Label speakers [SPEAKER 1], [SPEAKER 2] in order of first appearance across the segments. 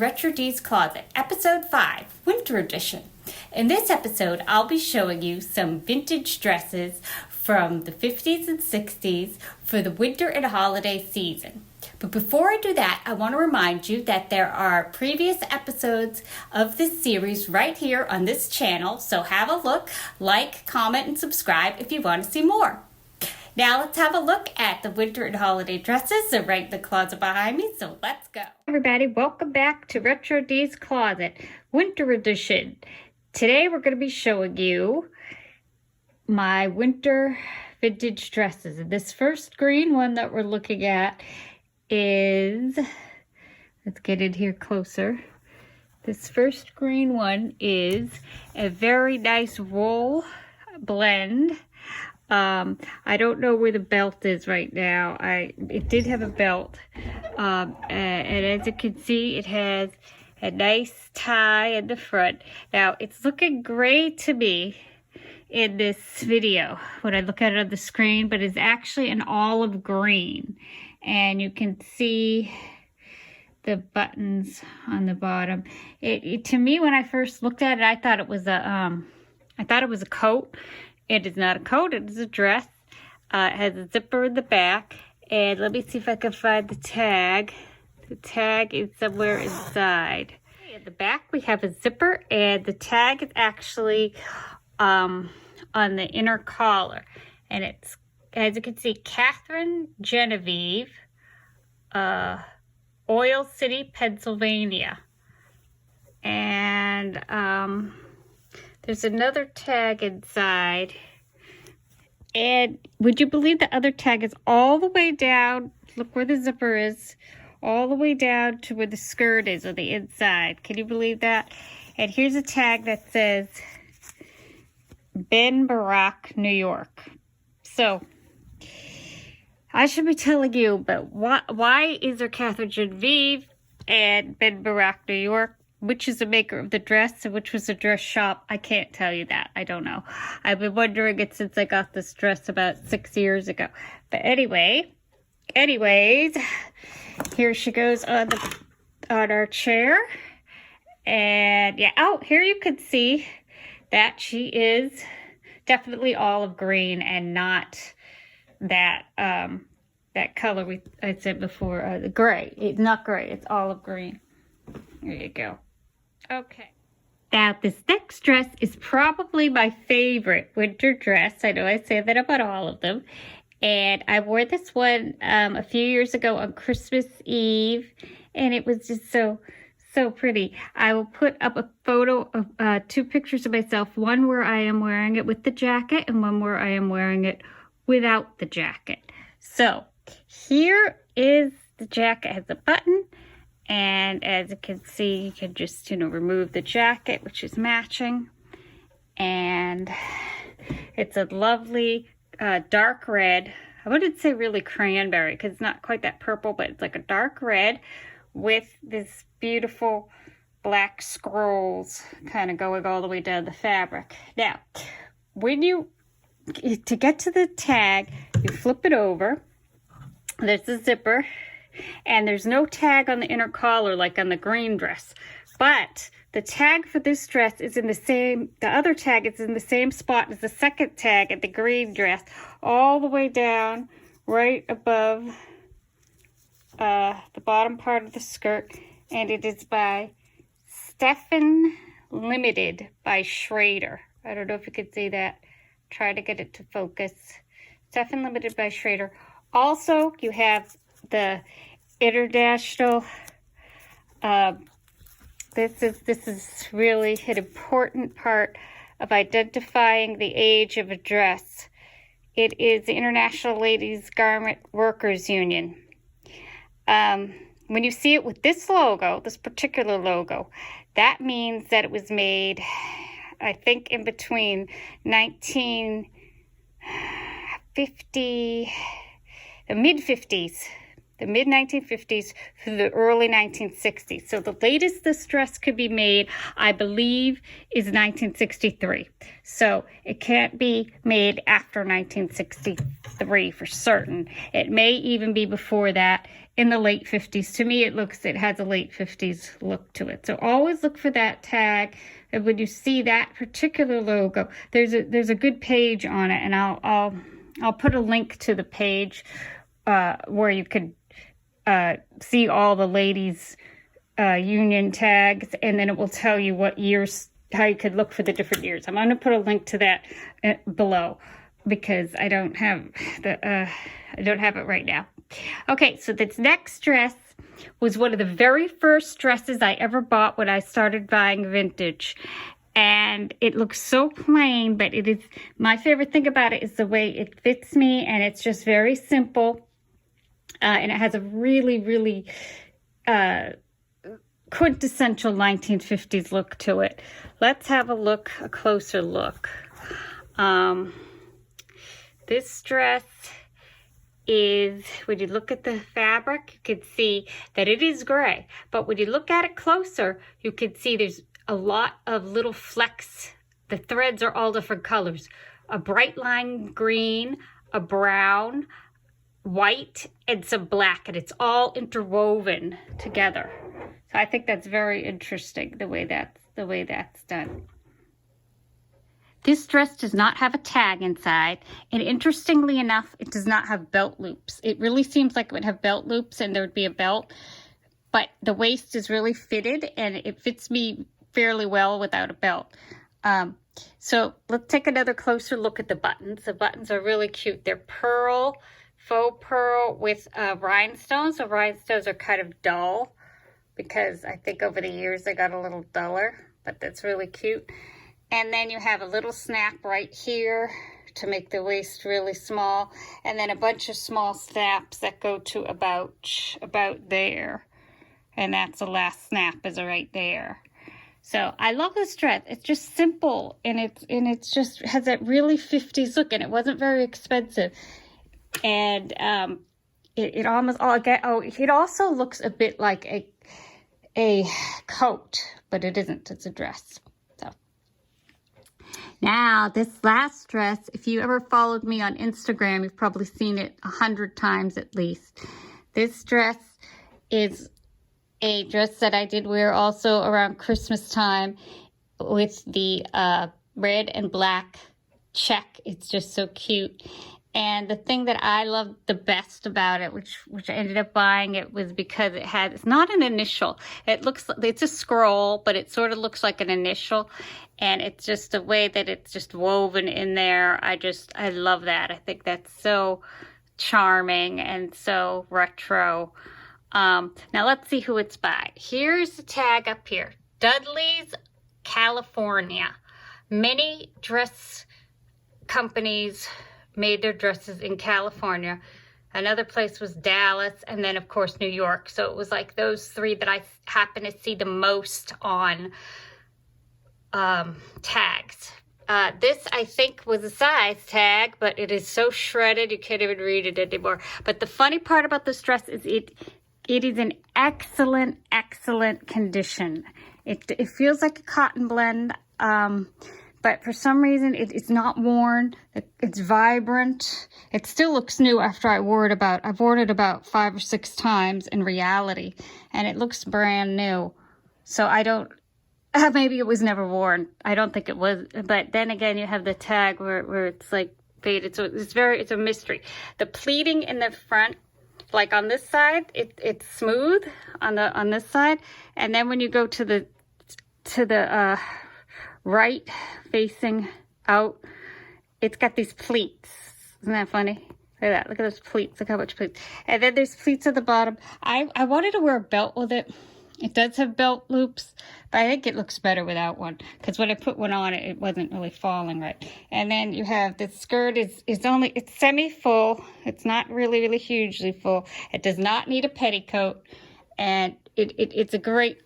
[SPEAKER 1] Retro D's Closet, Episode 5, Winter Edition. In this episode, I'll be showing you some vintage dresses from the 50s and 60s for the winter and holiday season. But before I do that, I want to remind you that there are previous episodes of this series right here on this channel, so have a look, like, comment, and subscribe if you want to see more. Now let's have a look at the winter and holiday dresses. They're right in the closet behind me, so let's go. Everybody, welcome back to Retro D's Closet, Winter Edition. Today we're going to be showing you my winter vintage dresses. And this first green one that we're looking at is, let's get in here closer. This first green one is a very nice wool blend. I don't know where the belt is right now. It did have a belt, and as you can see, it has a nice tie in the front. Now, it's looking gray to me in this video when I look at it on the screen, but it's actually an olive green, and you can see the buttons on the bottom. To me, when I first looked at it, I thought it was a coat. It is not a coat, it is a dress. It has a zipper in the back. And let me see if I can find the tag. The tag is somewhere inside. At the back we have a zipper, and the tag is actually on the inner collar. And it's, as you can see, Catherine Genevieve, Oil City, Pennsylvania. And there's another tag inside. And would you believe the other tag is all the way down? Look where the zipper is. All the way down to where the skirt is on the inside. Can you believe that? And here's a tag that says Ben Barack, New York. So I should be telling you, but why is there Catherine Genevieve and Ben Barack, New York? Which is the maker of the dress and which was the dress shop? I can't tell you that. I don't know. I've been wondering it since I got this dress about 6 years ago. But anyways, here she goes on our chair. And yeah, oh, here you can see that she is definitely olive green and not that that color I said before, the gray. It's not gray, it's olive green. There you go. Okay. Now, this next dress is probably my favorite winter dress. I know I say that about all of them. And I wore this one a few years ago on Christmas Eve. And it was just so pretty. I will put up a photo of 2 pictures of myself. One where I am wearing it with the jacket and one where I am wearing it without the jacket. So, here is the jacket. It has a button. And as you can see, you can just, remove the jacket, which is matching. And it's a lovely dark red. I wouldn't say really cranberry because it's not quite that purple, but it's like a dark red with this beautiful black scrolls kind of going all the way down the fabric. Now, to get to the tag, you flip it over. There's the zipper. And there's no tag on the inner collar like on the green dress. But the tag for this dress is the other tag is in the same spot as the second tag at the green dress, all the way down right above the bottom part of the skirt. And it is by Stephan Limited by Schrader. I don't know if you can see that. Try to get it to focus. Stephan Limited by Schrader. Also, you have the international, this is really an important part of identifying the age of a dress. It is the International Ladies Garment Workers Union. When you see it with this logo, this particular logo, that means that it was made, I think, in between 1950, the mid-50s. The mid-1950s through the early 1960s. So the latest this dress could be made, I believe, is 1963. So it can't be made after 1963 for certain. It may even be before that. in the late 50s. To me, it has a late 50s look to it. So always look for that tag. And when you see that particular logo, there's a good page on it, and I'll put a link to the page where you could see all the ladies' union tags, and then it will tell you what years, how you could look for the different years. I'm going to put a link to that below because I don't have it right now. Okay, so this next dress was one of the very first dresses I ever bought when I started buying vintage. And it looks so plain, but it is, my favorite thing about it is the way it fits me, and it's just very simple. And it has a really, really quintessential 1950s look to it. Let's have a closer look. This dress is, when you look at the fabric, you can see that it is gray. But when you look at it closer, you can see there's a lot of little flecks. The threads are all different colors. A bright lime green, a brown, white, and some black. And it's all interwoven together. So I think that's very interesting, the way that's done. This dress does not have a tag inside, and interestingly enough, it does not have belt loops. It really seems like it would have belt loops and there would be a belt, but the waist is really fitted, and it fits me fairly well without a belt. So let's take another closer look at the buttons. The buttons are really cute. They're pearl, faux pearl with rhinestones. The rhinestones are kind of dull because I think over the years they got a little duller, but that's really cute. And then you have a little snap right here to make the waist really small. And then a bunch of small snaps that go to about there. And that's the last snap is right there. So I love this dress. It's just simple, and it's just has that really 50s look, and it wasn't very expensive. And it almost it also looks a bit like a coat, but it isn't. It's a dress. Now, this last dress, if you ever followed me on Instagram, you've probably seen it 100 times at least. This dress is a dress that I did wear also around Christmas time with the red and black check. It's just so cute. And the thing that I loved the best about it, which I ended up buying it, was because it's not an initial. It's a scroll, but it sort of looks like an initial. And it's just the way that it's just woven in there. I love that. I think that's so charming and so retro. Now let's see who it's by. Here's the tag up here. Dudley's, California. Many dress companies made their dresses in California. Another place was Dallas, and then of course New York. So it was like those three that I happen to see the most on tags. This I think was a size tag, but it is so shredded you can't even read it anymore. But the funny part about this dress is it is in excellent condition. It feels like a cotton blend. But for some reason, it's not worn. It's vibrant. It still looks new after I've worn it about 5 or 6 times in reality. And it looks brand new. So I don't, maybe it was never worn. I don't think it was. But then again, you have the tag where it's like faded. So it's a mystery. The pleating in the front, like on this side, it's smooth on this side. And then when you go to the right facing out, it's got these pleats. Isn't that funny? Look at that. Look at those pleats. Look how much pleats. And then there's pleats at the bottom. I wanted to wear a belt with it. It does have belt loops, but I think it looks better without one, because when I put one on it wasn't really falling right. And then you have the skirt it's semi-full. It's not really hugely full. It does not need a petticoat, and it's a great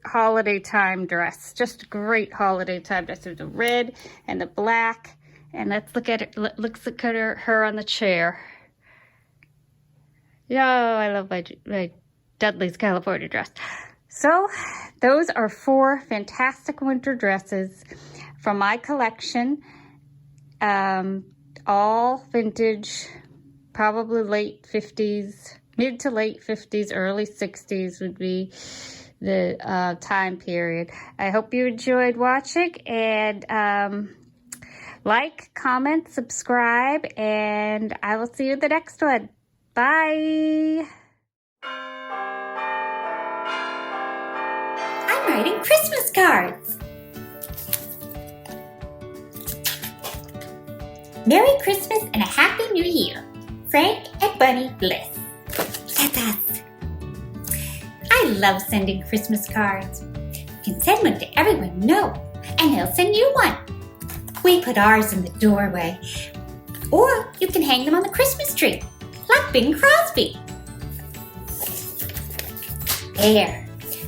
[SPEAKER 1] holiday time dress. Just a great holiday time dress. There's the red and the black. And let's look at it. Let's look at her on the chair. Yeah, I love my Dudley's California dress. So those are 4 fantastic winter dresses from my collection. All vintage, probably late 50s, Mid to late 50s, early 60s would be the time period. I hope you enjoyed watching, and like, comment, subscribe, and I will see you in the next one. Bye! I'm writing Christmas cards. Merry Christmas and a Happy New Year. Frank and Bunny Bliss. That's us. I love sending Christmas cards. You can send one to everyone you know, and they'll send you one. We put ours in the doorway, or you can hang them on the Christmas tree, like Bing Crosby. There.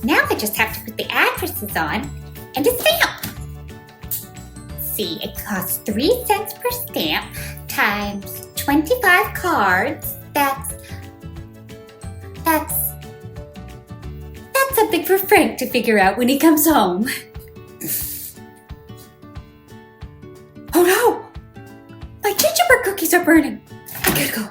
[SPEAKER 1] Now I just have to put the addresses on and a stamp. See, it costs 3 cents per stamp times 25 cards. That's something for Frank to figure out when he comes home. Oh no! My gingerbread cookies are burning. I gotta go.